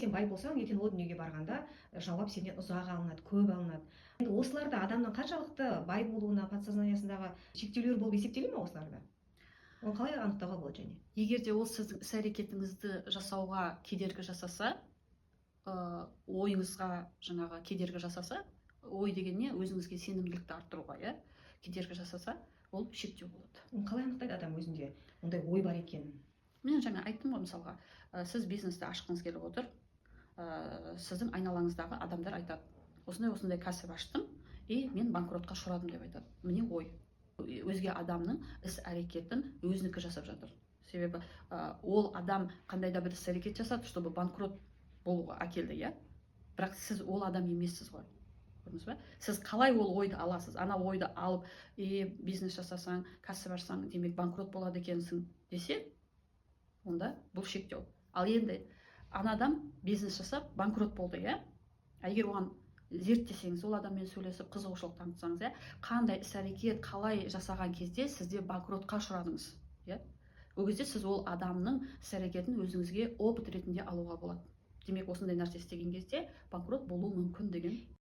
Сен бай болсаң, ертең о дүниеге барғанда жауап сенен ұзақ алынады, көп алынады. Енді осыларда адамның қаншалықты бай болуына подсознаниясындағы шектеулер болып есептеле ме осыларда? Оны қалай анықтауға болады және? Егер де ол сіздің іс-әрекетіңізді жасауға кедергі жасаса, ойыңызға жаңағы кедергі жасаса, ой деген не? Өзіңізге сенімділікті арттыруға, кедергі жасаса, ол шектеу болады. Оны қалай анықтайды адам өзінде ондай ой бар екенін? Мен жаңа айттым ғой, мысалға, сіз бизнесті ашқыңыз келіп отыр, сіздің айналаңыздағы адамдар айтады, осындай кәсіп аштым, мен банкротқа ұшырадым деп айтады. Міне ой. Өзге адамның іс-әрекетін өзінікі жасап жатыр. Себебі ол адам қандай да бір іс-әрекет жасады, чтобы банкрот болуға әкелді, бірақ сіз ол адам емессіз ғой. Көрдіңіз бе? Сіз қалай ол ойды аласыз? Ана ойды алып, бизнес жасасаң, кәсіп ашсаң, демек банкрот болады екенсің десе, онда бұл шектеу. Ал енді ана адам бизнес жасап банкрот болды, егер оған зерттесеңіз, ол адаммен сөйлесіп қызығушылық танытсаңыз, қандай іс-әрекет қалай жасаған кезде сізде банкротқа ұшырадыңыз, ол кезде сіз ол адамның іс-әрекетін өзіңізге опыт ретінде алуға болады. Демек осындай нәрсе істеген кезде банкрот болуы мүмкін деген